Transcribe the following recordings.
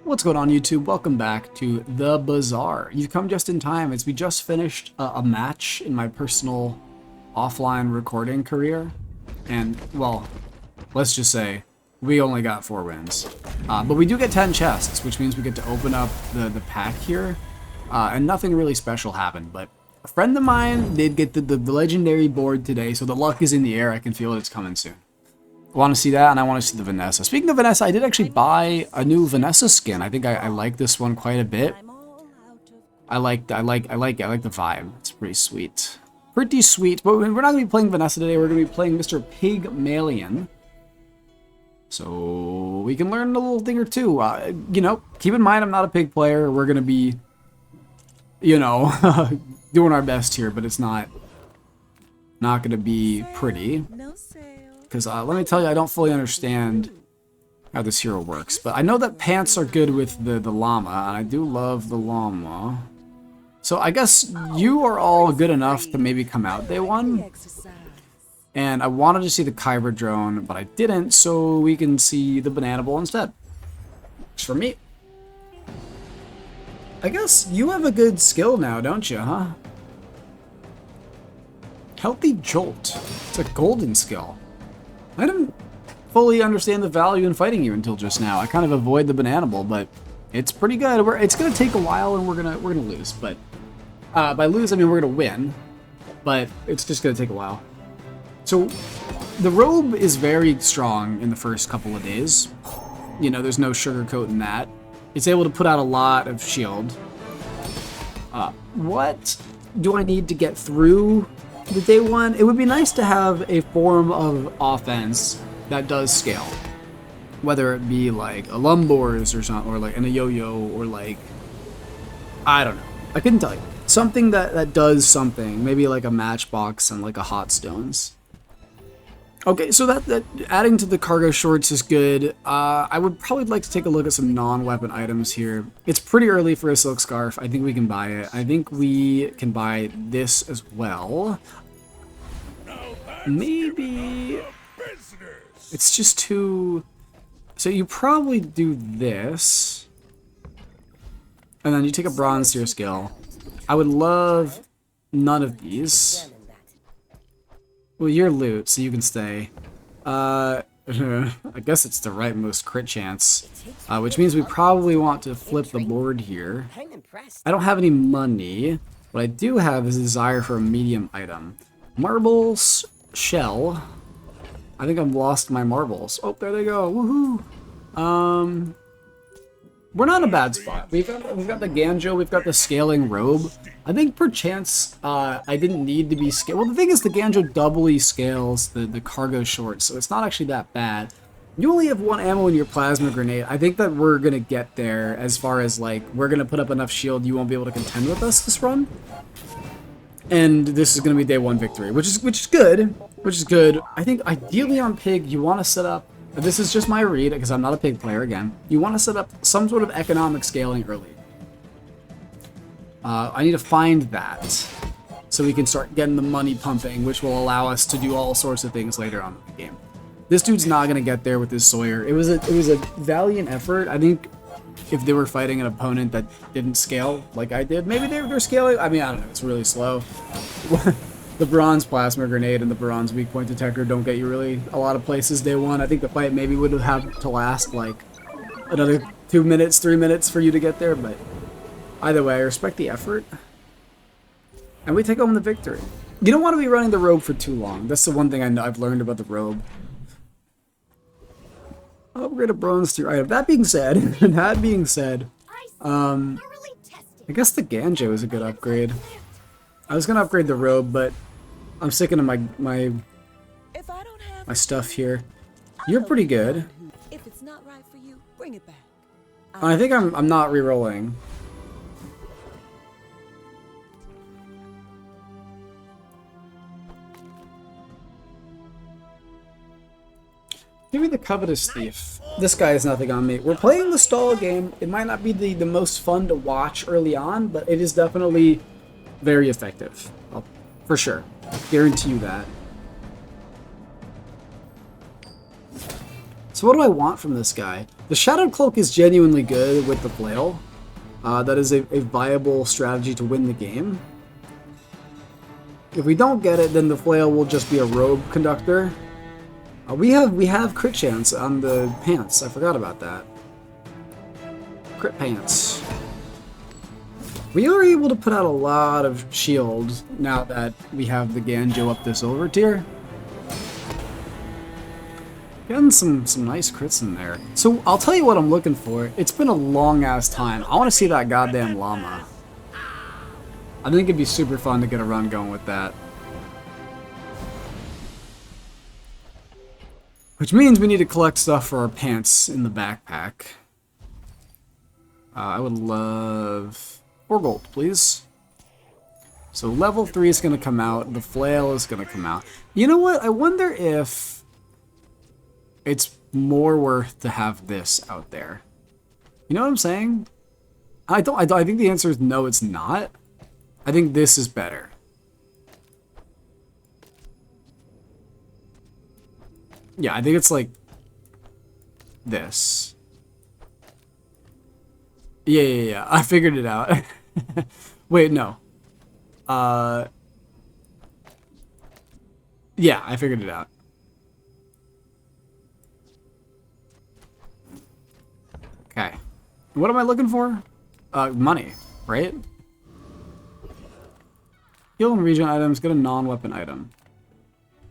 What's going on, YouTube? Welcome back to the Bazaar. You've come just in time as we just finished a match in my personal offline recording career. And, well, let's just say we only got 4 wins. But we do get 10 chests, which means we get to open up the pack here. And nothing really special happened, but a friend of mine did get the legendary board today, so the luck is in the air. I can feel it's coming soon. I want to see that, and I want to see the Vanessa. Speaking of Vanessa, I did actually buy a new Vanessa skin. I think I like this one quite a bit. I like the vibe. It's pretty sweet. Pretty sweet. But we're not going to be playing Vanessa today. We're going to be playing Mr. Pygmalion. So we can learn a little thing or two. You know, keep in mind I'm not a pig player. We're going to be, you know, doing our best here, but it's not going to be pretty. Because let me tell you, I don't fully understand how this hero works. But I know that pants are good with the llama, and I do love the llama. So I guess you are all good enough to maybe come out day 1. And I wanted to see the Kyber drone, but I didn't, so we can see the banana bowl instead. Works for me. I guess you have a good skill now, don't you, huh? Healthy Jolt. It's a golden skill. I didn't fully understand the value in fighting you until just now. I kind of avoid the banana bowl, but it's pretty good. It's gonna take a while, and we're gonna lose. But by lose, I mean we're gonna win. But it's just gonna take a while. So the robe is very strong in the first couple of days. You know, there's no sugarcoat in that. It's able to put out a lot of shield. What do I need to get through the day 1? It would be nice to have a form of offense that does scale, whether it be like a Lumbors or something, or like a yo-yo, or like, I don't know, I couldn't tell you, something that does something, maybe like a matchbox and like a hot stones. Okay, so that adding to the cargo shorts is good. I would probably like to take a look at some non-weapon items here. It's pretty early for a silk scarf. I think we can buy it. I think we can buy this as well. Maybe it's just too... So you probably do this, and then you take a bronze tier skill. I would love none of these. Well, you're loot, so you can stay. I guess it's the rightmost crit chance, which means we probably want to flip the board here. I don't have any money. What I do have is a desire for a medium item. Marbles, shell. I think I've lost my marbles. Oh, there they go. Woohoo! We're not in a bad spot. We've got the Ganjo, we've got the scaling robe. I think perchance I didn't need to be scaled. Well, the thing is the Ganjo doubly scales the cargo shorts, so it's not actually that bad. You only have 1 ammo in your plasma grenade. I think that we're gonna get there as far as like, we're gonna put up enough shield you won't be able to contend with us this run. And this is gonna be day 1 victory, which is good. I think ideally on Pig, you wanna set up, this is just my read, because I'm not a pig player again. You want to set up some sort of economic scaling early. I need to find that, so we can start getting the money pumping, which will allow us to do all sorts of things later on in the game. This dude's not going to get there with his Sawyer. It was a valiant effort. I think if they were fighting an opponent that didn't scale like I did, maybe they're scaling. I mean, I don't know. It's really slow. The bronze plasma grenade and the bronze weak point detector don't get you really a lot of places day 1. I think the fight maybe would have to last like another 2 minutes, 3 minutes for you to get there, but either way, I respect the effort. And we take home the victory. You don't want to be running the robe for too long. That's the one thing I've learned about the robe. Upgrade a bronze tier item. That being said, I guess the Ganjo is a good upgrade. I was gonna upgrade the robe, but I'm sticking to my stuff here. You're pretty good. If it's not right for you, bring it back. I think I'm not re-rolling. Give me the Covetous Thief. This guy has nothing on me. We're playing the stall game. It might not be the most fun to watch early on, but it is definitely very effective. For sure. I guarantee you that. So what do I want from this guy? The Shadowed Cloak is genuinely good with the flail. That is a viable strategy to win the game. If we don't get it, then the flail will just be a rogue conductor. We have crit chance on the pants. I forgot about that. Crit pants. We are able to put out a lot of shields now that we have the Ganjo up this over tier. Getting some nice crits in there. So I'll tell you what I'm looking for. It's been a long ass time. I want to see that goddamn llama. I think it'd be super fun to get a run going with that. Which means we need to collect stuff for our pants in the backpack. I would love 4 gold, please. So level 3 is going to come out. The flail is going to come out. You know what? I wonder if it's more worth to have this out there. You know what I'm saying? I think the answer is no, it's not. I think this is better. Yeah, I think it's like this. Yeah. I figured it out. Wait, no. Yeah, I figured it out. Okay. What am I looking for? Money, right? Heal and regen items, get a non-weapon item.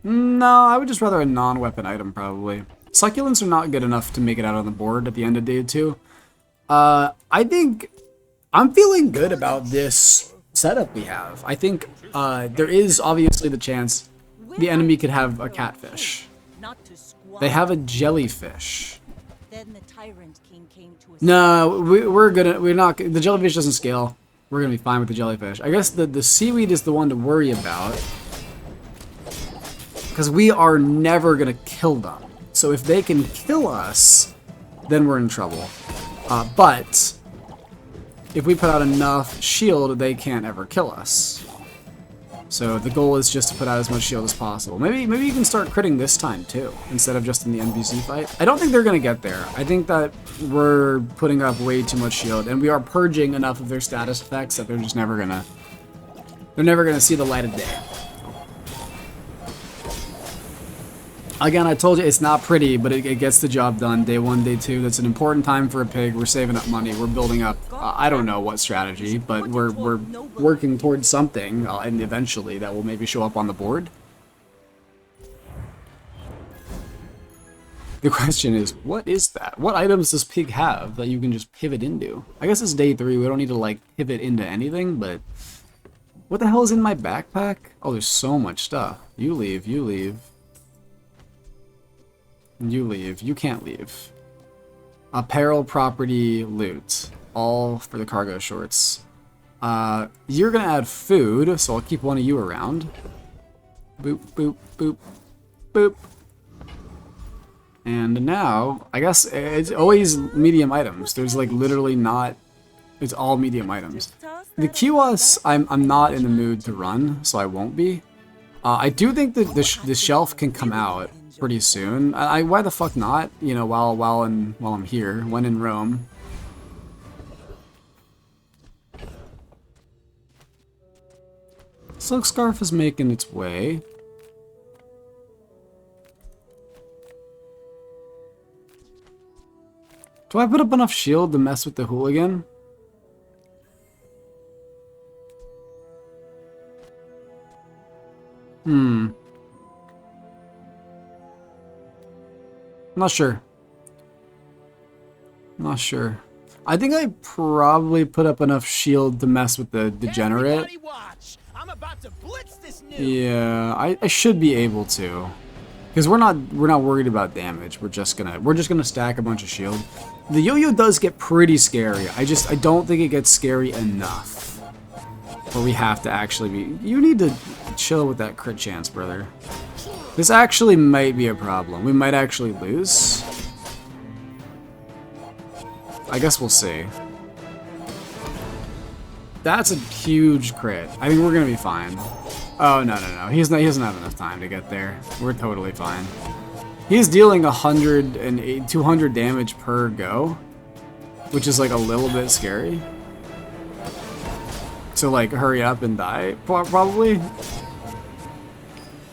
No, I would just rather a non-weapon item, probably. Succulents are not good enough to make it out on the board at the end of day 2. I think I'm feeling good about this setup we have. I think there is obviously the chance the enemy could have a catfish. They have a jellyfish. Then the Tyrant King came to us. No, we're not. The jellyfish doesn't scale. We're gonna be fine with the jellyfish. I guess the seaweed is the one to worry about, because we are never gonna kill them. So if they can kill us, then we're in trouble. But if we put out enough shield, they can't ever kill us. So the goal is just to put out as much shield as possible. Maybe you can start critting this time too, instead of just in the NPC fight. I don't think they're gonna get there. I think that we're putting up way too much shield, and we are purging enough of their status effects that they're just never gonna see the light of day. Again, I told you it's not pretty, but it gets the job done. Day 1, day 2. That's an important time for a pig. We're saving up money. We're building up. I don't know what strategy, but we're working towards something, and eventually that will maybe show up on the board. The question is, what is that? What items does pig have that you can just pivot into? I guess it's day 3. We don't need to like pivot into anything, but what the hell is in my backpack? Oh, there's so much stuff. You leave. You leave. You leave. You can't leave. Apparel, property, loot. All for the cargo shorts. You're gonna add food, so I'll keep one of you around. Boop, boop, boop, boop. And now, I guess it's always medium items. There's like literally not... It's all medium items. The QoS, I'm not in the mood to run, so I won't be. I do think that the shelf can come out pretty soon. Why the fuck not? You know, while I'm here, when in Rome. Silk Scarf is making its way. Do I put up enough shield to mess with the hooligan? Not sure. Not sure. I think I probably put up enough shield to mess with the degenerate. I'm about to blitz this new. Yeah, I should be able to. Because we're not worried about damage. We're just gonna stack a bunch of shield. The yo-yo does get pretty scary. I don't think it gets scary enough. Where we have to actually be... You need to chill with that crit chance, brother. This actually might be a problem. We might actually lose. I guess we'll see. That's a huge crit. I think we're gonna be fine. Oh, no. He doesn't have enough time to get there. We're totally fine. He's dealing 200 damage per go, which is like a little bit scary. So like, hurry up and die, probably.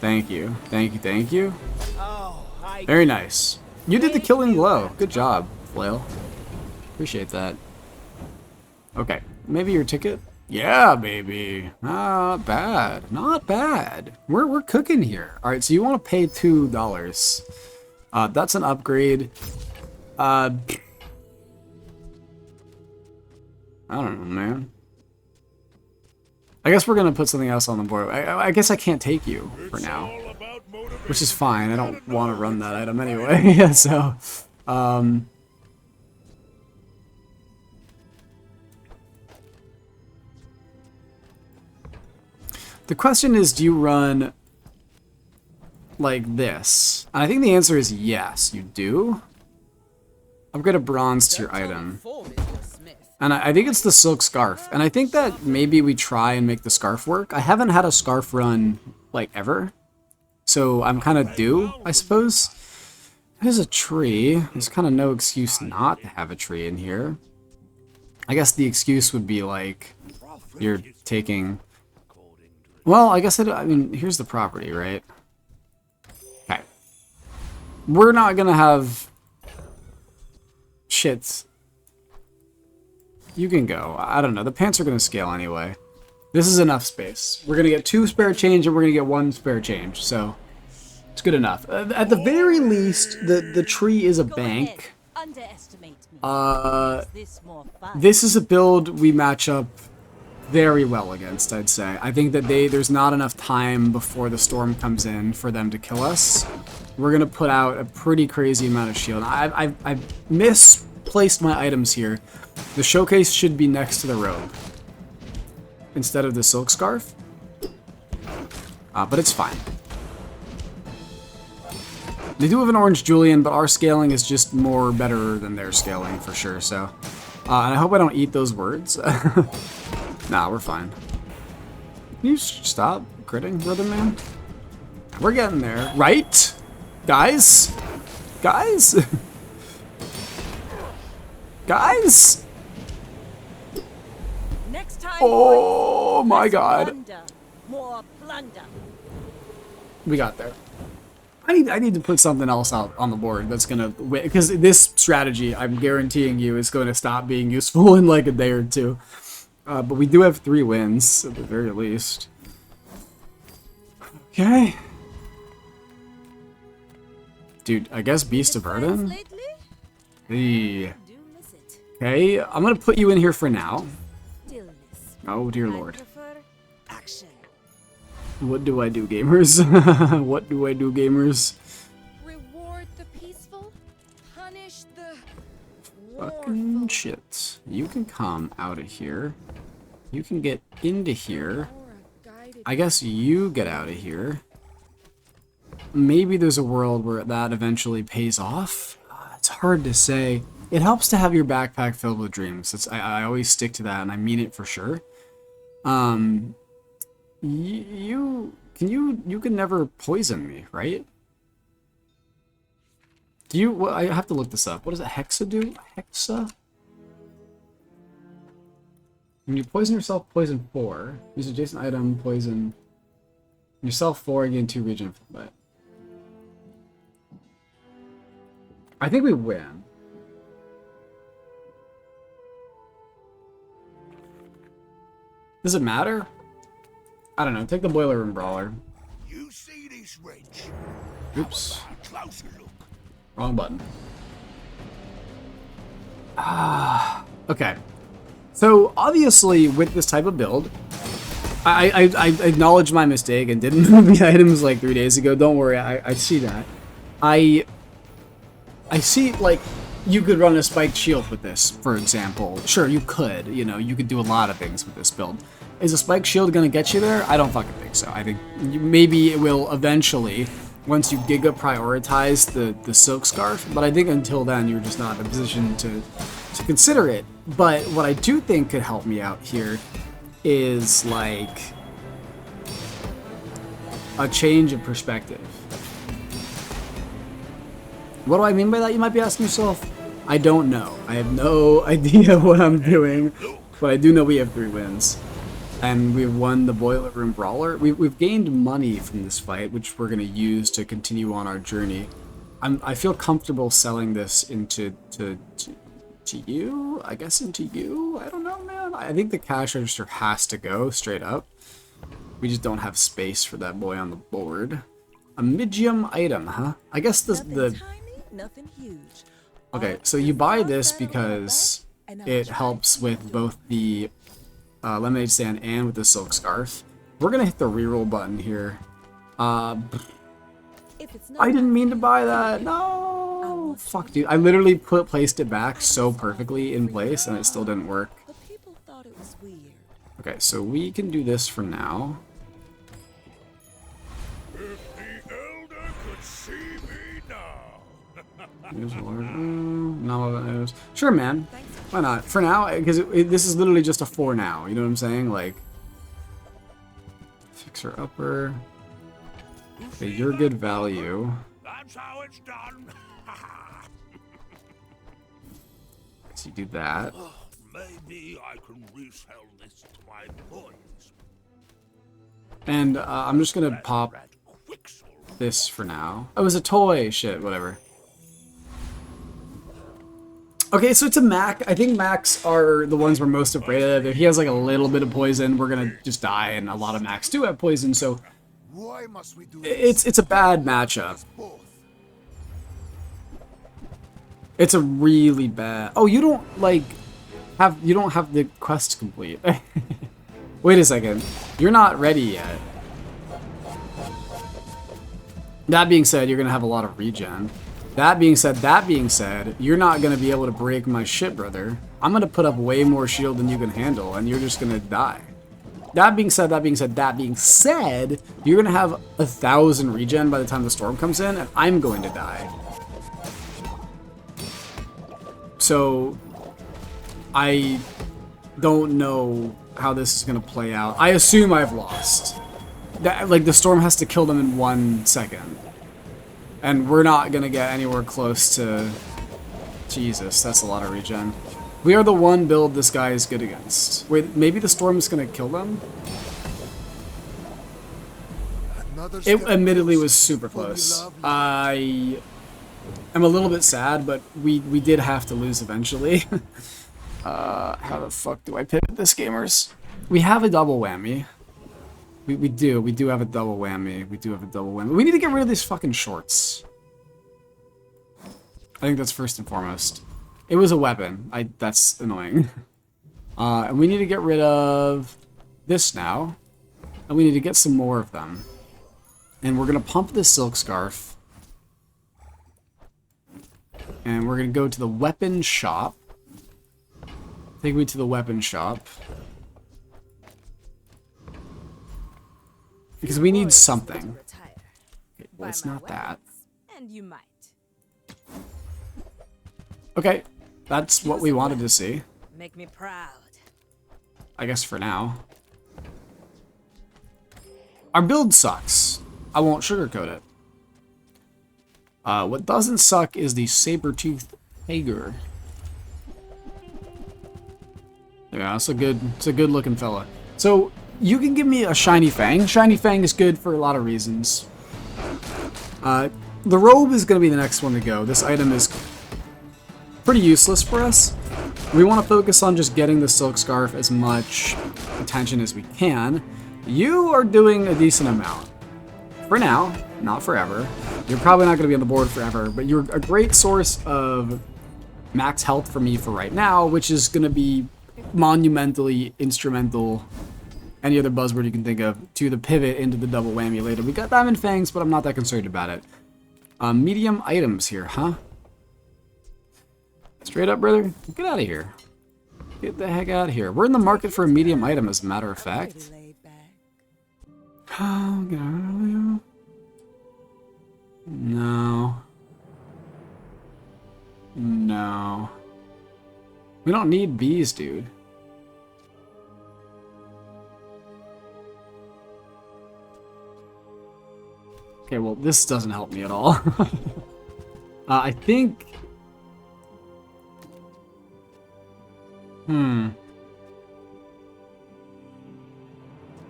Thank you, thank you, thank you. Oh, Very nice. You did the killing blow. Good job, Flail. Appreciate that. Okay, maybe your ticket? Yeah, baby. Not bad. Not bad. We're cooking here. All right, so you want to pay $2. That's an upgrade. I don't know, man. I guess we're gonna put something else on the board. I guess I can't take you for now, which is fine. I don't want to run that item anyway. Yeah, so, the question is, do you run like this? And I think the answer is yes, you do. Upgrade a bronze tier item. And I think it's the silk scarf. And I think that maybe we try and make the scarf work. I haven't had a scarf run, like, ever. So I'm kind of due, I suppose. There's a tree. There's kind of no excuse not to have a tree in here. I guess the excuse would be, like, you're taking... Well, I guess I mean, here's the property, right? Okay. We're not gonna have... Shit. You can go. I don't know. The pants are gonna scale anyway. This is enough space. We're gonna get 2 spare change and we're gonna get 1 spare change, so... It's good enough. At the very least, the tree is a bank. Underestimate me. This is a build we match up very well against, I'd say. I think that there's not enough time before the storm comes in for them to kill us. We're gonna put out a pretty crazy amount of shield. I've misplaced my items here. The showcase should be next to the robe instead of the silk scarf. But it's fine. They do have an orange Julian, but our scaling is just better than their scaling for sure, so. And I hope I don't eat those words. Nah, we're fine. Can you stop critting, brother man? We're getting there. Right? Guys? Guys? Guys? Next time, Oh my boys, god. plunder. More plunder. We got there. I need to put something else out on the board that's gonna win, because this strategy, I'm guaranteeing you, is going to stop being useful in like a day or two. But we do have 3 wins at the very least. Okay. Dude, I guess Beast of Burden. Okay, I'm gonna put you in here for now. Oh dear lord. What do I do, gamers? What do I do, gamers? Reward the peaceful, punish the Fucking shit. You can come out of here. You can get into here. I guess you get out of here. Maybe there's a world where that eventually pays off. It's hard to say. It helps to have your backpack filled with dreams. I always stick to that, and I mean it for sure. You can never poison me, right? Do you? Well, I have to look this up. What does a hexa do? Hexa? When you poison yourself, poison 4. Use adjacent item, poison yourself 4, and gain 2 region combat. I think we win. Does it matter? I don't know. Take the boiler room brawler. You see this wrench? Oops. Closer look. Wrong button. Okay. So obviously, with this type of build, I acknowledged my mistake and didn't move the items like 3 days ago. Don't worry, I see that. I see, like, you could run a spiked shield with this, for example. Sure, you could. You know, you could do a lot of things with this build. Is a spiked shield gonna get you there? I don't fucking think so. I think maybe it will eventually, once you Giga prioritize the silk scarf, but I think until then you're just not in a position to consider it. But what I do think could help me out here is like a change of perspective. What do I mean by that, you might be asking yourself? I don't know. I have no idea what I'm doing, but I do know we have 3 wins. And we've won the Boiler Room Brawler. We've gained money from this fight, which we're going to use to continue on our journey. I feel comfortable selling this into to you? I guess into you? I don't know, man. I think the cash register has to go straight up. We just don't have space for that boy on the board. A medium item, huh? I guess the Tiny, nothing huge. okay, so you buy this because it helps with both the lemonade stand and with the silk scarf. We're gonna hit the reroll button here. If it's I not didn't mean to buy that. No, fuck, dude. I literally placed it back so perfectly in place, and it still didn't work. but people thought it was weird. Okay, so we can do this for now. If the elder could see me now. Use a large, no, sure, man. Why not? For now, because this is literally just a 4 now. You know what I'm saying? Like, fixer upper. Okay, you're good value. That's how it's done. So you do that. Maybe I can resell this to my boys. And I'm just gonna pop Rat Quicksilver. this for now. Oh, it was a toy. Shit, whatever. Okay, so it's a Mac. I think Macs are the ones we're most afraid of. If he has like a little bit of poison, we're gonna just die, and a lot of Macs do have poison, so Why must we do this? it's a bad matchup. Both. It's a really bad. Oh, you don't you don't have the quest complete. Wait a second. You're not ready yet. That being said, you're gonna have a lot of regen. That being said, you're not gonna be able to break my shit, brother. I'm gonna put up way more shield than you can handle, and you're just gonna die. That being said, you're gonna have 1,000 regen by the time the storm comes in, and I'm going to die. So, I don't know how this is gonna play out. I assume I've lost. Like, the storm has to kill them in 1 second. And we're not gonna get anywhere close to... Jesus, that's a lot of regen. We are the one build this guy is good against. Wait, maybe the storm is gonna kill them? Another It step admittedly closer was super for me, close. lovely. I am a little bit sad, but we did have to lose eventually. How the fuck do I pivot this, gamers? We have a double whammy. We do have a double whammy. We need to get rid of these fucking shorts. I think that's first and foremost. It was a weapon. That's annoying. And we need to get rid of this now. And we need to get some more of them. And we're gonna pump this silk scarf. And we're gonna go to the weapon shop. Take me to the weapon shop. Because we need something. Okay, well, it's not that. And you might. Okay, that's what we wanted to see. Make me proud. I guess for now. Our build sucks. I won't sugarcoat it. What doesn't suck is the saber-toothed tiger. Yeah, it's a good looking fella. So you can give me a shiny fang. Shiny fang is good for a lot of reasons. The robe is going to be the next one to go. This item is pretty useless for us. We want to focus on just getting the silk scarf as much attention as we can. You are doing a decent amount. For now, not forever. You're probably not going to be on the board forever, but you're a great source of max health for me for right now, which is going to be monumentally instrumental, any other buzzword you can think of, to the pivot into the double whammy later. We got Diamond Fangs, but I'm not that concerned about it. Medium items here, huh? Straight up, brother? Get out of here. Get the heck out of here. We're in the market for a medium item, as a matter of fact. Pretty laid back. Oh, get out of here. No. No. We don't need bees, dude. Okay, well, this doesn't help me at all. I think...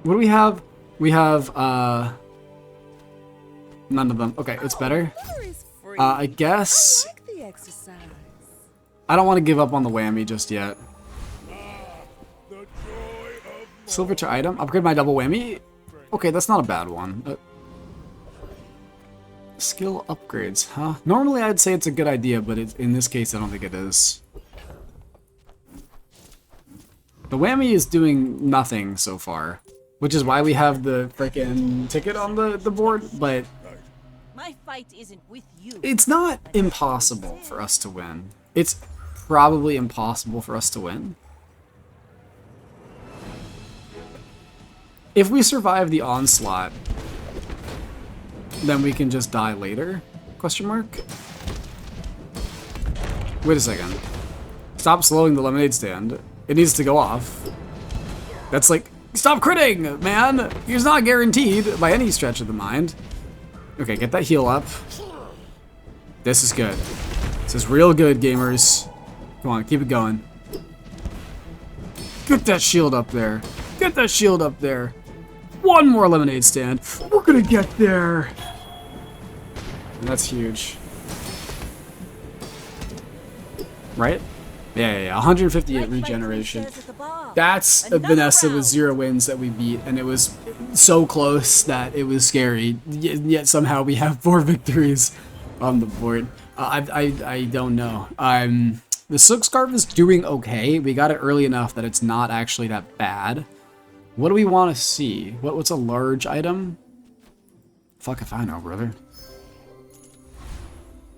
What do we have? We have, none of them. Okay, it's better. Water is free. I guess... I like the exercise. I don't want to give up on the whammy just yet. The joy of Silver to item? Upgrade my double whammy? Okay, that's not a bad one. Skill upgrades, huh? Normally I'd say it's a good idea, but in this case I don't think it is. The whammy is doing nothing so far, which is why we have the freaking ticket on the board, but My fight isn't with you. it's not impossible for us to win. It's probably impossible for us to win. If we survive the onslaught, then we can just die later? Question mark? Wait a second. Stop slowing the lemonade stand. It needs to go off. That's like, stop critting, man! He's not guaranteed by any stretch of the mind. Okay, get that heal up. This is good. This is real good, gamers. Come on, keep it going. Get that shield up there. Get that shield up there. One more lemonade stand. We're gonna get there. And that's huge. Right? Yeah. 158 regeneration. That's a Vanessa with 0 wins that we beat, and it was so close that it was scary. Yet somehow we have 4 victories on the board. I don't know. The Silk Scarf is doing okay. We got it early enough that it's not actually that bad. What do we want to see? What's a large item? Fuck if I know, brother.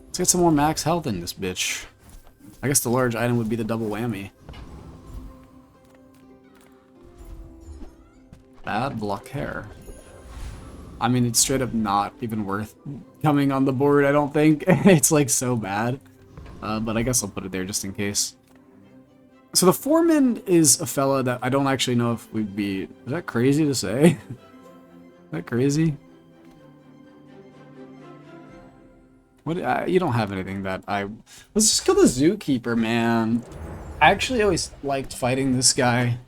Let's get some more max health in this bitch. I guess the large item would be the double whammy. Bad luck hair. I mean, it's straight up not even worth coming on the board, I don't think. It's like so bad. But I guess I'll put it there just in case. So the foreman is a fella that I don't actually know if we'd beat. Is that crazy to say? Is that crazy? What? You don't have anything that I... Let's just kill the zookeeper, man. I actually always liked fighting this guy,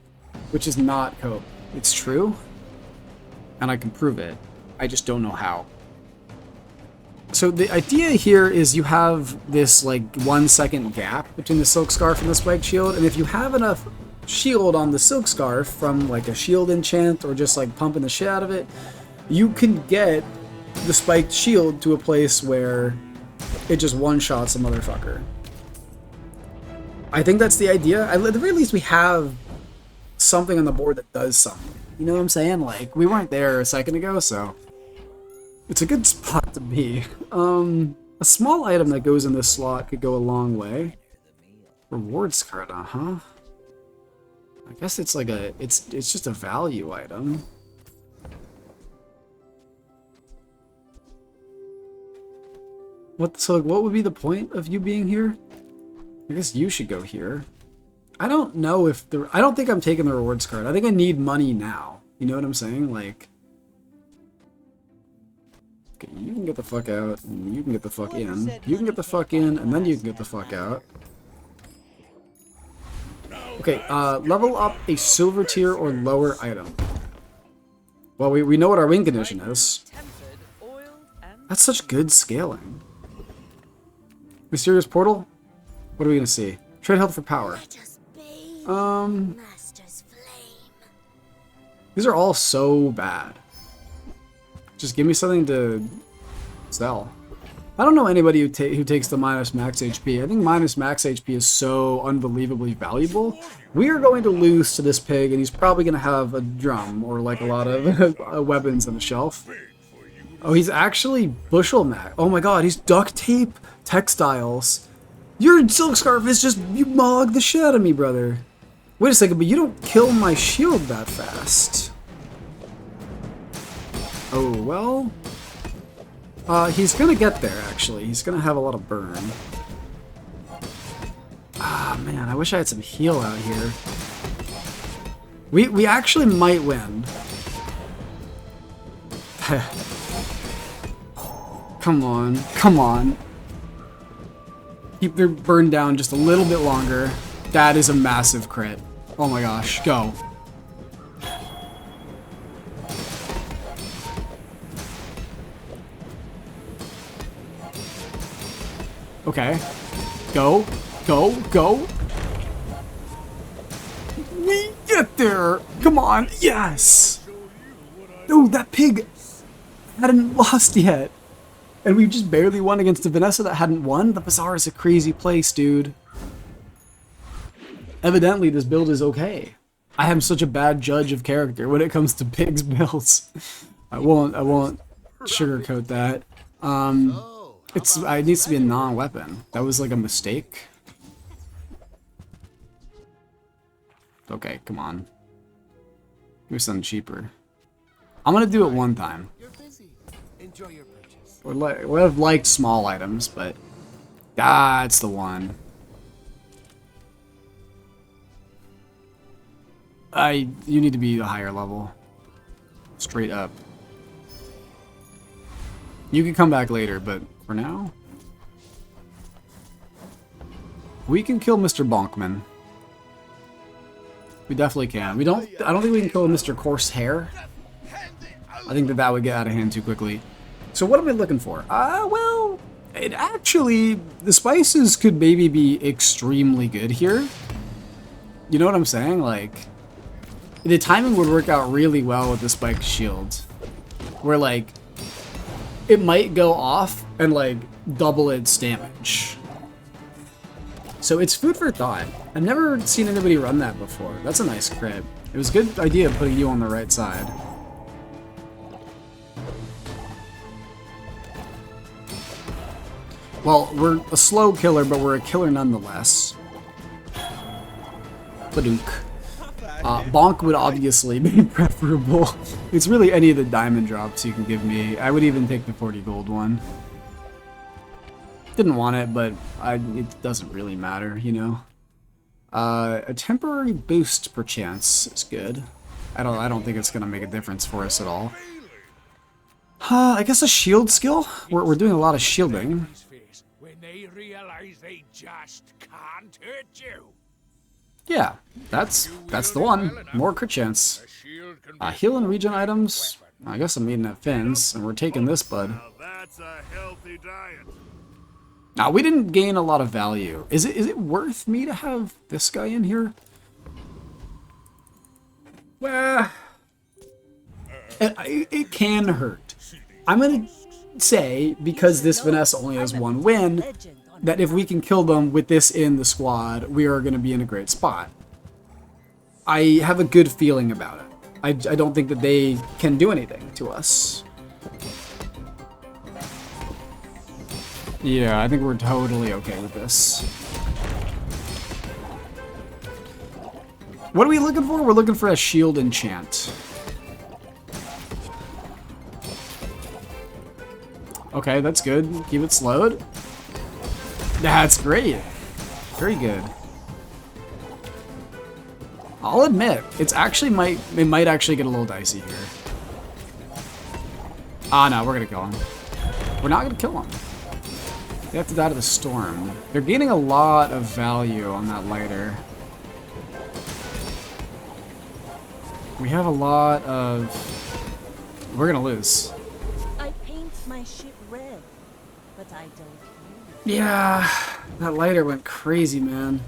which is not cope. It's true, and I can prove it. I just don't know how. So the idea here is you have this like 1 second gap between the Silk Scarf and the Spiked Shield, and if you have enough shield on the Silk Scarf from like a shield enchant or just like pumping the shit out of it, you can get the Spiked Shield to a place where it just one-shots a motherfucker. I think that's the idea. At the very least we have something on the board that does something. You know what I'm saying? Like, we weren't there a second ago, so it's a good spot to be. A small item that goes in this slot could go a long way. Rewards card, huh? I guess it's like a, it's just a value item. So like, what would be the point of you being here? I guess you should go here. I don't know if I don't think I'm taking the rewards card. I think I need money now. You know what I'm saying? Like, okay, you can get the fuck out, and you can get the fuck in. You can get the fuck in, and then you can get the fuck out. Okay, level up a silver tier or lower item. Well, we know what our win condition is. That's such good scaling. Mysterious portal? What are we gonna see? Trade health for power. These are all so bad. Just give me something to sell. I don't know anybody who takes the minus max HP. I think minus max HP is so unbelievably valuable. We are going to lose to this pig, and he's probably going to have a drum or like a lot of weapons on the shelf. Oh, he's actually bushel max. Oh my god, he's duct tape textiles. Your silk scarf is just, you mog the shit out of me, brother. Wait a second, but you don't kill my shield that fast. Oh, well. He's gonna get there, actually. He's gonna have a lot of burn. Ah, man, I wish I had some heal out here. We actually might win. Come on, come on. Keep their burn down just a little bit longer. That is a massive crit. Oh my gosh, go. Okay. Go. Go. Go. We get there. Come on. Yes. Dude, that pig hadn't lost yet. And we just barely won against a Vanessa that hadn't won? The Bazaar is a crazy place, dude. Evidently, this build is okay. I am such a bad judge of character when it comes to pigs builds. I won't sugarcoat that. It needs to be a non-weapon. That was like a mistake. Okay, come on. Give me something cheaper. I'm gonna do it one time. You're busy. Enjoy your purchase. Would have liked small items, but that's the one. You need to be a higher level. Straight up. You can come back later, but for now, we can kill Mr. Bonkman. We definitely can. I don't think we can kill Mr. Coarse Hair. I think that would get out of hand too quickly. So what am I looking for? Well, the spices could maybe be extremely good here. You know what I'm saying? Like, the timing would work out really well with the spiked shield. Where, like, it might go off and, like, double its damage. So it's food for thought. I've never seen anybody run that before. That's a nice crit. It was a good idea putting you on the right side. Well, we're a slow killer, but we're a killer nonetheless. Badunk. Bonk would obviously be preferable. It's really any of the diamond drops you can give me. I would even take the 40 gold one. Didn't want it, but it doesn't really matter, you know. A temporary boost, perchance, is good. I don't think it's gonna make a difference for us at all. I guess a shield skill. We're doing a lot of shielding. When they realize they just can't hurt you. Yeah, that's the one. More crit chance. Heal and regen items. I guess I'm eating at Finn's, and we're taking this, bud. Now that's a healthy diet. Now, we didn't gain a lot of value. Is it worth me to have this guy in here? Well, it can hurt. I'm gonna say, because this Vanessa only has one win, that if we can kill them with this in the squad, we are gonna be in a great spot. I have a good feeling about it. I don't think that they can do anything to us. Yeah, I think we're totally okay with this. What are we looking for? We're looking for a shield enchant. Okay, that's good. Keep it slowed. That's great. Very good. I'll admit, it might actually get a little dicey here. Ah, no, we're gonna kill him. We're not gonna kill him. They have to die to the storm. They're gaining a lot of value on that lighter. We have a lot of... We're gonna lose. I paint my ship red, but I don't. Yeah, that lighter went crazy, man.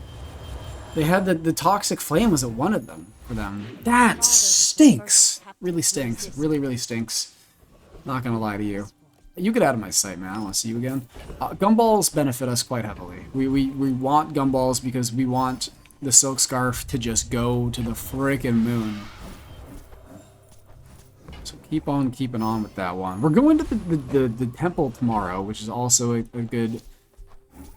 They had the toxic flame was at one of them for them. That stinks. Really stinks. Really, really stinks. Not gonna lie to you. You get out of my sight, man. I don't want to see you again. Gumballs benefit us quite heavily. We want gumballs because we want the silk scarf to just go to the frickin' moon. So keep on keeping on with that one. We're going to the temple tomorrow, which is also a good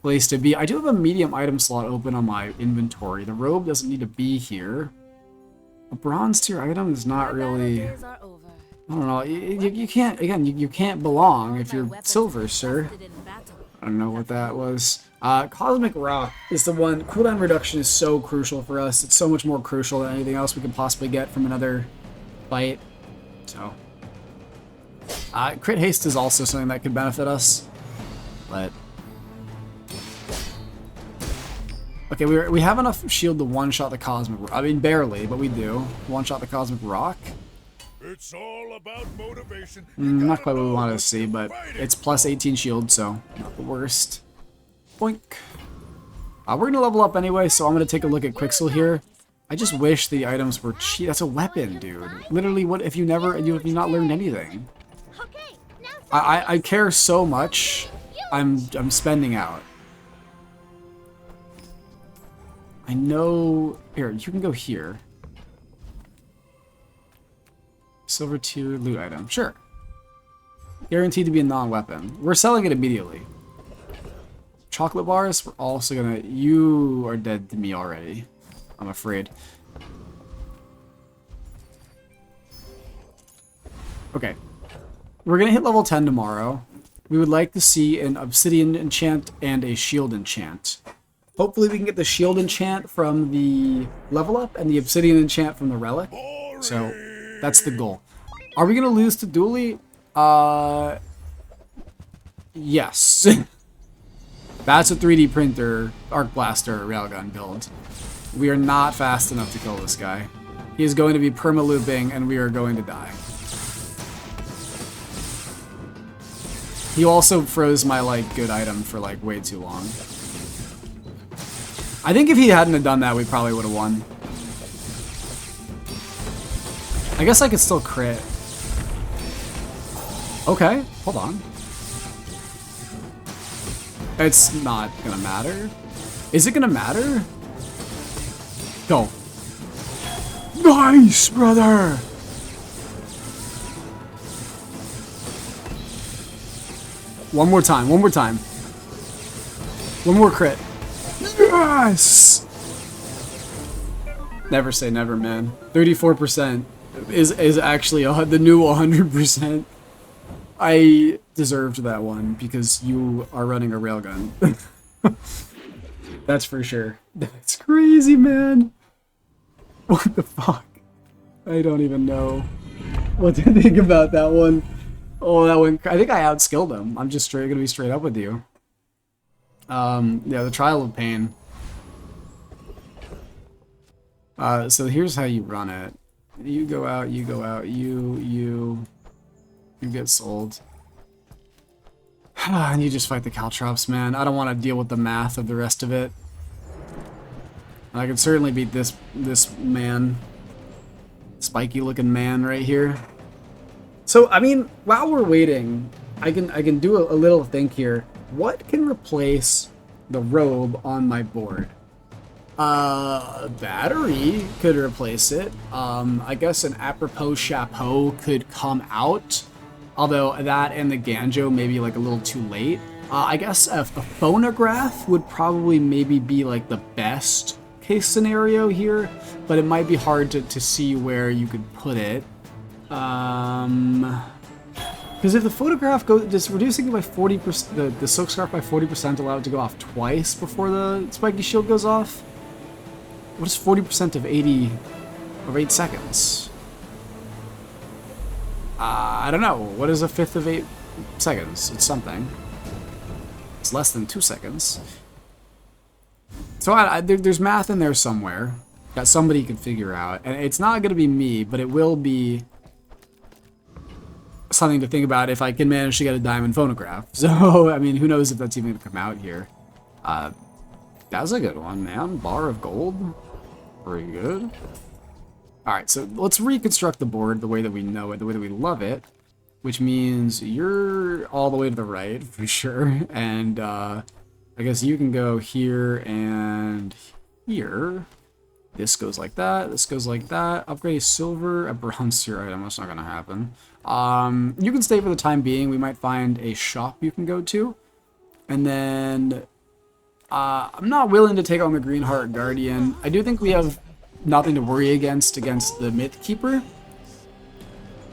place to be. I do have a medium item slot open on my inventory. The robe doesn't need to be here. A bronze tier item is not really... I don't know, you can't, again, you can't belong if you're silver, sir. I don't know what that was. Cosmic Rock is the one. Cooldown reduction is so crucial for us. It's so much more crucial than anything else we could possibly get from another fight. So, crit haste is also something that could benefit us, but Okay, we have enough shield to one-shot the Cosmic... I mean, barely, but we do. One-shot the Cosmic Rock. It's all about motivation. Not quite what we wanted to see, but it's plus 18 shield, so not the worst. Boink. We're going to level up anyway, so I'm going to take a look at Quixel here. I just wish the items were cheap. That's a weapon, dude. Literally, what if you have you not learned anything? I care so much. I'm spending out. I know... Here, you can go here. Silver 2 loot item. Sure. Guaranteed to be a non-weapon. We're selling it immediately. Chocolate bars, we're also gonna... You are dead to me already, I'm afraid. Okay. We're gonna hit level 10 tomorrow. We would like to see an obsidian enchant and a shield enchant. Hopefully we can get the shield enchant from the level up and the obsidian enchant from the relic. So that's the goal. Are we gonna lose to Dooley? Yes. That's a 3D printer arc blaster railgun build. We are not fast enough to kill this guy. He is going to be perma-looping and we are going to die. He also froze my like good item for like way too long. I think if he hadn't have done that, we probably would have won. I guess I could still crit. Okay, hold on. It's not gonna matter. Is it gonna matter? Go. Nice, brother! One more time, one more time. One more crit. Yes! Never say never, man. 34% is actually the new 100%. I deserved that one because you are running a railgun. That's for sure. That's crazy, man. What the fuck? I don't even know what to think about that one. Oh, that one. I think I outskilled him. I'm just gonna be straight up with you. Yeah, the Trial of Pain. So here's how you run it. You go out, you get sold. And you just fight the Caltrops, man. I don't want to deal with the math of the rest of it. I can certainly beat this man. Spiky looking man right here. So, I mean, while we're waiting, I can do a little think here. What can replace the robe on my board? Battery could replace it. I guess an apropos chapeau could come out. Although that and the Ganjo may be like a little too late. I guess a phonograph would probably maybe be like the best case scenario here. But it might be hard to see where you could put it. Because if the photograph goes, just reducing it by 40%, the silk scarf by 40% allowed it to go off twice before the spiky shield goes off. What is 40% of 8 seconds? I don't know. What is a fifth of 8 seconds? It's something. It's less than 2 seconds. So there's math in there somewhere that somebody can figure out, and it's not going to be me, but it will be something to think about if I can manage to get a diamond phonograph. So, I mean, who knows if that's even going to come out here. That was a good one, man. Bar of gold. Pretty good. Alright, so let's reconstruct the board the way that we know it, the way that we love it. Which means you're all the way to the right, for sure. And, I guess you can go here and here. This goes like that, this goes like that. Upgrade a silver, a bronze tier item. That's not going to happen. You can stay for the time being. We might find a shop you can go to. And then I'm not willing to take on the Green Heart Guardian. I do think we have nothing to worry against the Myth Keeper.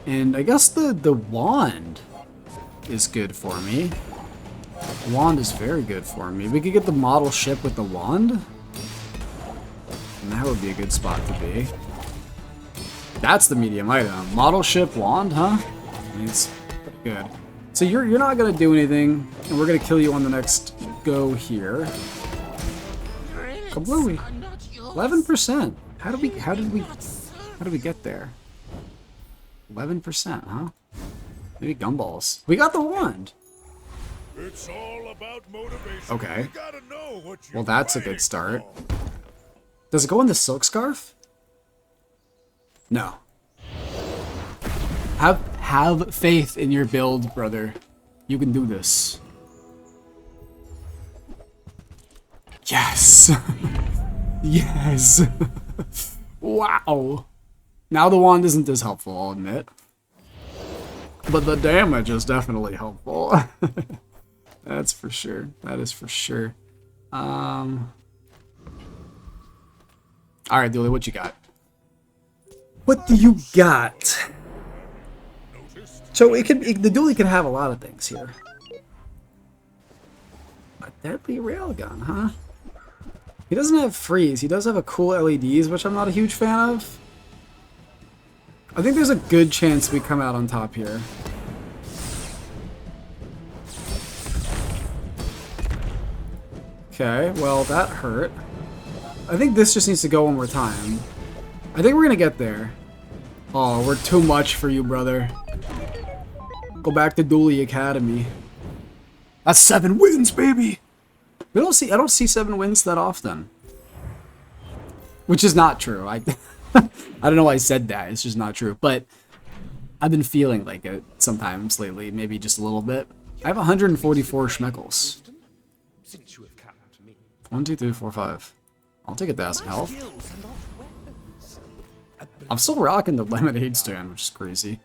And I guess the wand is good for me. The wand is very good for me. We could get the model ship with the wand. And that would be a good spot to be. That's the medium item. Model ship wand, huh? I mean, it's pretty good. So you're not gonna do anything, and we're gonna kill you on the next go here. Kablooey. 11%. How did we get there? 11%, huh? Maybe gumballs. We got the wand. It's all about motivation. Okay. You gotta know what you're Well, that's a fighting good start. for. Does it go in the silk scarf? No. Have faith in your build, brother. You can do this. Yes. Yes. Wow. Now the wand isn't as helpful, I'll admit. But the damage is definitely helpful. That's for sure. That is for sure. Alright, Dooley, what you got? What do you got? So the Dooley can have a lot of things here. A deadly railgun, huh? He doesn't have freeze. He does have a cool LEDs, which I'm not a huge fan of. I think there's a good chance we come out on top here. Okay, well, that hurt. I think this just needs to go one more time. I think we're gonna get there. Oh, we're too much for you, brother. Go back to Dooley Academy. That's 7 wins, baby! I don't see 7 wins that often. Which is not true. I don't know why I said that. It's just not true. But I've been feeling like it sometimes lately. Maybe just a little bit. I have 144 schmeckles. 1, 2, 3, 4, 5. I'll take a dash of health. I'm still rocking the lemonade stand, which is crazy.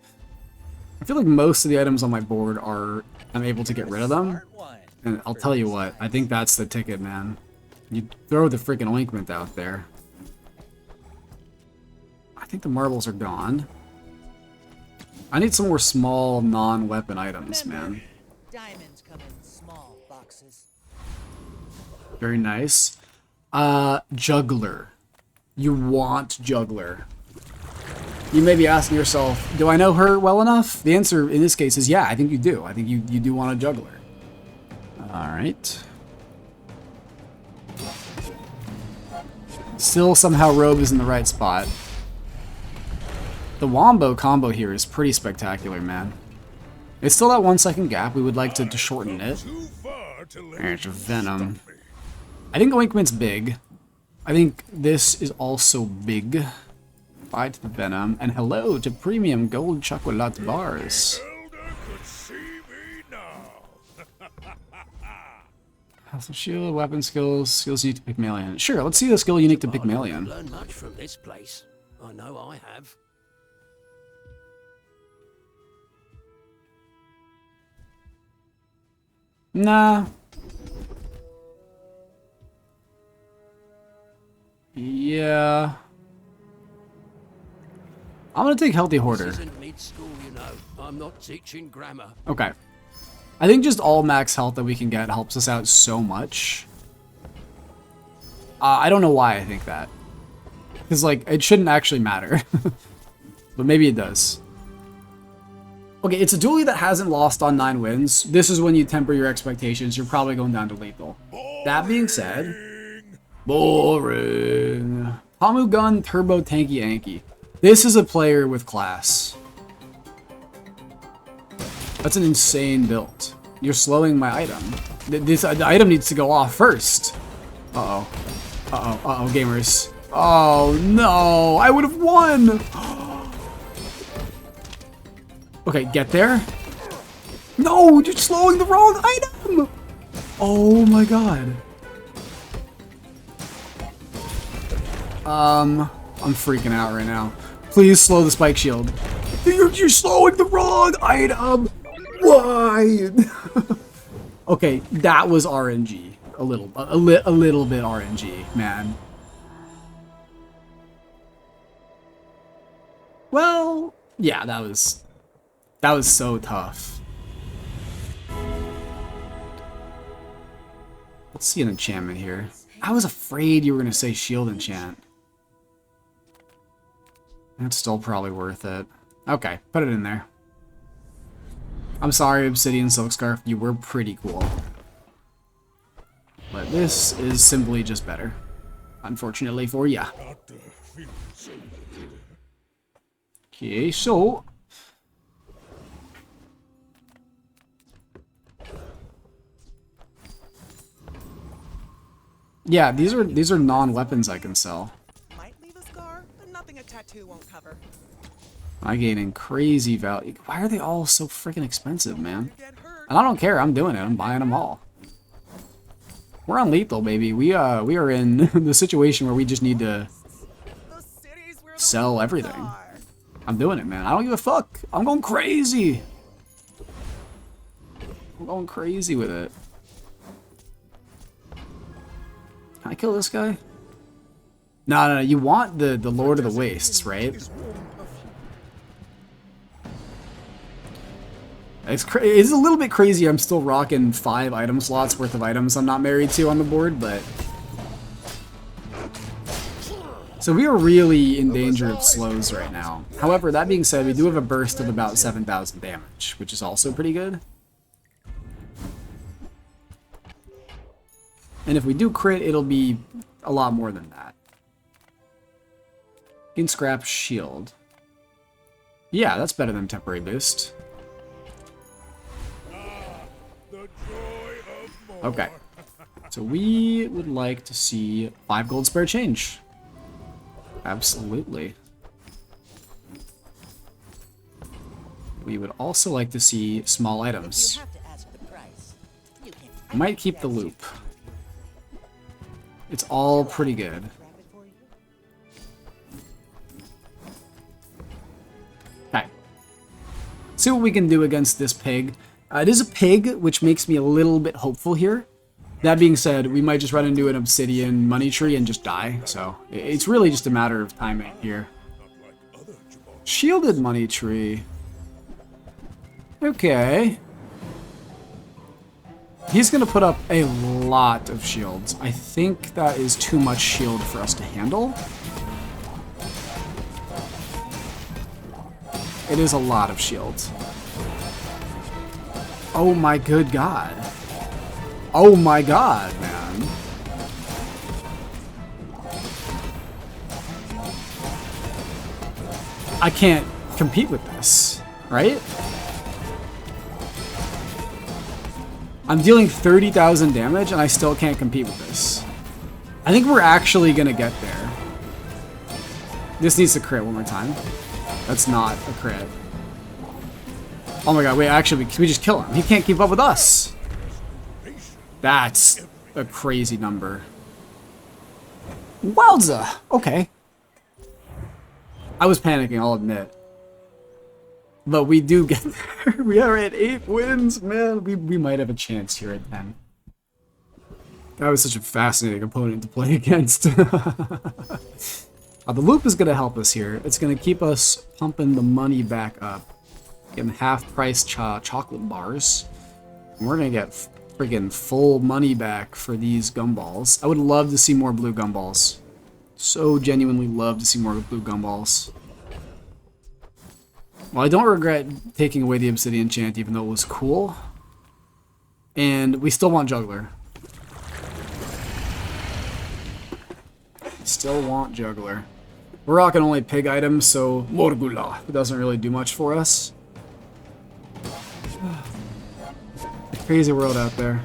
I feel like most of the items on my board I'm able to get rid of them. And I'll tell you what, I think that's the ticket, man. You throw the freaking ointment out there. I think the marbles are gone. I need some more small, non-weapon items, man. Diamonds come in small boxes. Very nice. Juggler. You want Juggler. You may be asking yourself, do I know her well enough? The answer in this case is yeah, I think you do. I think you do want a Juggler. Alright. Still somehow Robe is in the right spot. The Wombo combo here is pretty spectacular, man. It's still that 1 second gap. We would like to shorten it. There's Venom. I think Oinkment's big. I think this is also big. Bye to the Venom. And hello to premium gold chocolate bars. Health and shield, weapon skills, skills unique to Pygmalion. Sure, let's see the skill unique to Pygmalion. Learn much from this place. I know I have. Nah. Yeah. I'm gonna take Healthy Hoarder. This isn't mid-school, you know. I'm not teaching grammar. Okay. I think just all max health that we can get helps us out so much. I don't know why I think that. Because, like, it shouldn't actually matter. But maybe it does. Okay, it's a dually that hasn't lost on 9 wins. This is when you temper your expectations. You're probably going down to lethal. That being said... Boring. Pamu Gun Turbo Tanky Anky. This is a player with class. That's an insane build. You're slowing my item. The item needs to go off first. Uh-oh. Uh-oh. Uh-oh, gamers. Oh, no. I would have won. Okay, get there. No, you're slowing the wrong item. Oh, my God. I'm freaking out right now. Please slow the spike shield. You're slowing the wrong item. Why? Okay, that was RNG. A little bit RNG, man. Well, yeah, that was so tough. Let's see an enchantment here. I was afraid you were gonna say shield enchant. That's still probably worth it. Okay, put it in there. I'm sorry, Obsidian Silkscarf, you were pretty cool. But this is simply just better. unfortunately for ya. Not feeling so good. Okay, so yeah, these are non-weapons I can sell. Might leave a scar, but nothing a tattoo won't cover. I'm gaining crazy value. Why are they all so freaking expensive, man? You get hurt. And I don't care. I'm doing it. I'm buying them all. We're on lethal, baby. We are in the situation where we just need to The city's where the sell woods everything. are. I'm doing it, man. I don't give a fuck. I'm going crazy. I'm going crazy with it. Can I kill this guy? No, no, no. You want the Lord of the Wastes, right? It's a little bit crazy. I'm still rocking 5 item slots worth of items I'm not married to on the board, but... So we are really in danger of slows right now. However, that being said, we do have a burst of about 7,000 damage, which is also pretty good. And if we do crit, it'll be a lot more than that. You can scrap shield. Yeah, that's better than temporary boost. The joy of more. Okay. So we would like to see 5 gold spare change. Absolutely. We would also like to see small items. You have to ask the price. You can. I might keep the loop. It's all pretty good. Grab it for you. Okay. See what we can do against this pig. It is a pig, which makes me a little bit hopeful here. That being said, we might just run into an obsidian money tree and just die. So it's really just a matter of timing here. Shielded money tree. Okay. He's going to put up a lot of shields. I think that is too much shield for us to handle. It is a lot of shields. Oh my good god. Oh my god, man. I can't compete with this, right? I'm dealing 30,000 damage and I still can't compete with this. I think we're actually gonna get there. This needs to crit one more time. That's not a crit. Oh my god, wait, actually, can we just kill him? He can't keep up with us. That's a crazy number. Wowza! Okay. I was panicking, I'll admit. But we do get there. We are at 8 wins, man. We might have a chance here at 10. That was such a fascinating opponent to play against. The loop is going to help us here. It's going to keep us pumping the money back up. Getting half-price chocolate bars. And we're going to get friggin' full money back for these gumballs. I would love to see more blue gumballs. So genuinely love to see more blue gumballs. Well, I don't regret taking away the obsidian chant, even though it was cool. And we still want juggler. Still want juggler. We're rocking only pig items, so Morgula. It doesn't really do much for us. Crazy world out there.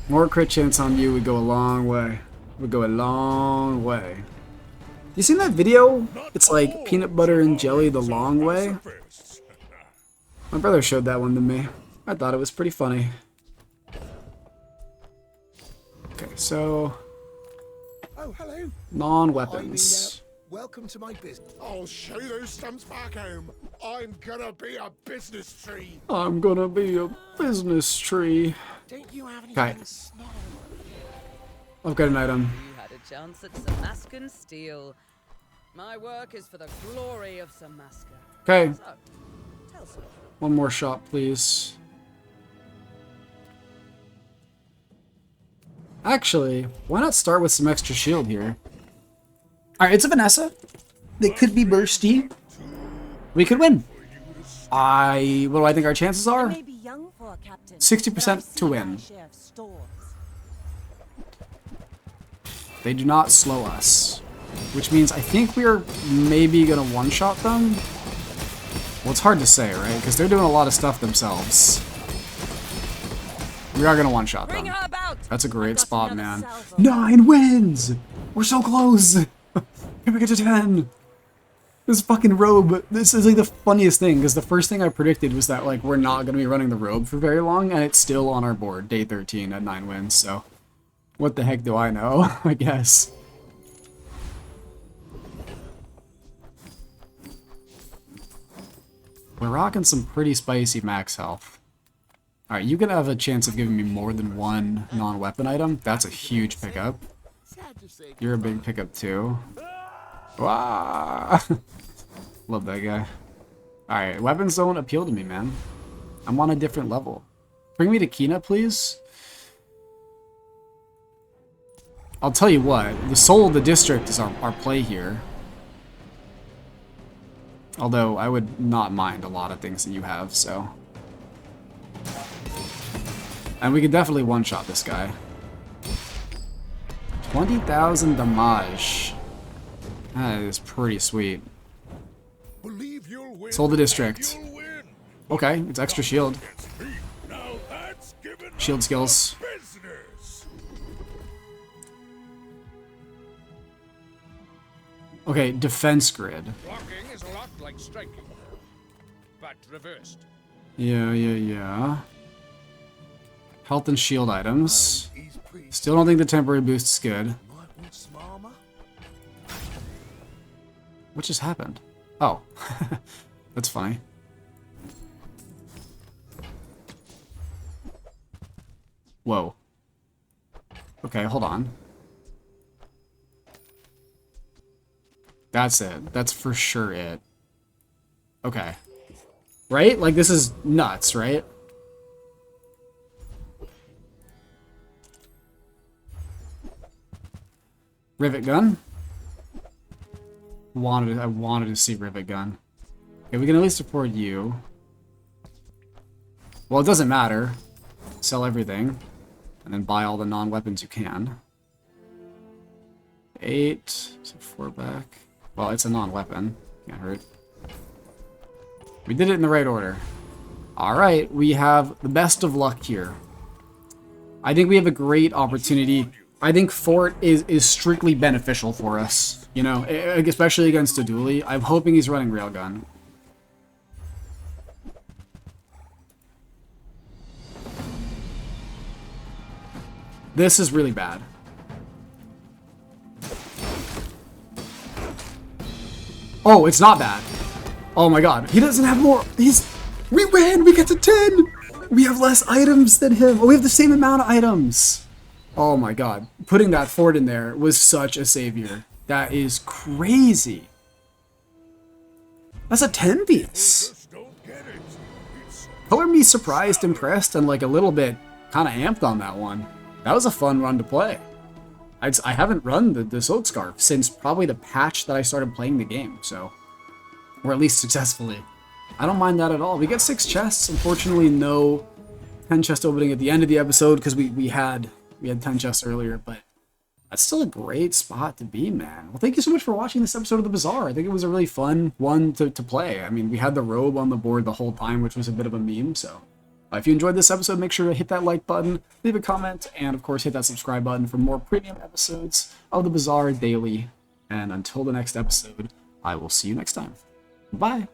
More crit chance on you would go a long way. Would go a long way. You seen that video? It's like peanut butter and jelly the long way. My brother showed that one to me. I thought it was pretty funny. Okay, so Oh, hello. non-weapons. Welcome to my business. I'll show those stumps back home. I'm gonna be a business tree. I'm gonna be a business tree. Don't you have Okay. anything small? I've got an item. You had a chance at Samascan steel. My work is for the glory of Samaska. Okay, So, tell us. one more shot, please. Actually, why not start with some extra shield here? Alright, it's a Vanessa. They could be bursty. We could win. What do I think our chances I are? may be young for a captain, 60% but I've to seen win. my share of stores. They do not slow us. Which means I think we are maybe going to one-shot them. Well, it's hard to say, right? Because they're doing a lot of stuff themselves. We are going to one-shot them. That's a great spot, man. 9 wins! We're so close! Can we get to 10? This fucking robe, this is like the funniest thing, because the first thing I predicted was that like we're not going to be running the robe for very long, and it's still on our board, day 13 at 9 wins, so what the heck do I know, I guess. We're rocking some pretty spicy max health. Alright, you can have a chance of giving me more than one non-weapon item. That's a huge pickup. You're a big pickup too. Wow. Love that guy. Alright, weapons don't appeal to me, man. I'm on a different level. Bring me to Kina, please. I'll tell you what, the soul of the district is our play here. Although, I would not mind a lot of things that you have, so... And we could definitely one-shot this guy. 20,000 damage. That is pretty sweet. Believe you'll win. Soul the district. You'll win. Okay, it's extra shield. Now that's given Shield us skills. business. Okay, defense grid. Blocking is a lot like striking, but reversed. Yeah. Health and shield items. Still don't think the temporary boost is good. What just happened? Oh. That's funny. Whoa. Okay, hold on. That's it. That's for sure it. Okay. Right? Like, this is nuts, right? Rivet gun. I wanted to see rivet gun. Okay, we can at least afford you. Well, it doesn't matter. Sell everything. And then buy all the non-weapons you can. 8. So 4 back. Well, it's a non-weapon. Can't hurt. We did it in the right order. Alright, we have the best of luck here. I think we have a great opportunity. I think Fort is strictly beneficial for us. You know, especially against a dually. I'm hoping he's running railgun. This is really bad. Oh, it's not bad. Oh my god. He doesn't have more. We win! We get to 10! We have less items than him. Oh, we have the same amount of items. Oh my god. Putting that fort in there was such a savior. That is crazy. That's a 10 piece. Color me surprised, impressed, and like a little bit kind of amped on that one. That was a fun run to play. I haven't run the Silk Scarf since probably the patch that I started playing the game, so... Or at least successfully. I don't mind that at all. We got 6 chests. Unfortunately, no 10 chest opening at the end of the episode because we had 10 chests earlier, but that's still a great spot to be, man. Well, thank you so much for watching this episode of the Bazaar. I think it was a really fun one to play. I mean, we had the robe on the board the whole time, which was a bit of a meme, so... if you enjoyed this episode, make sure to hit that like button, leave a comment, and of course hit that subscribe button for more premium episodes of the Bazaar daily. And until the next episode, I will see you next time. Bye!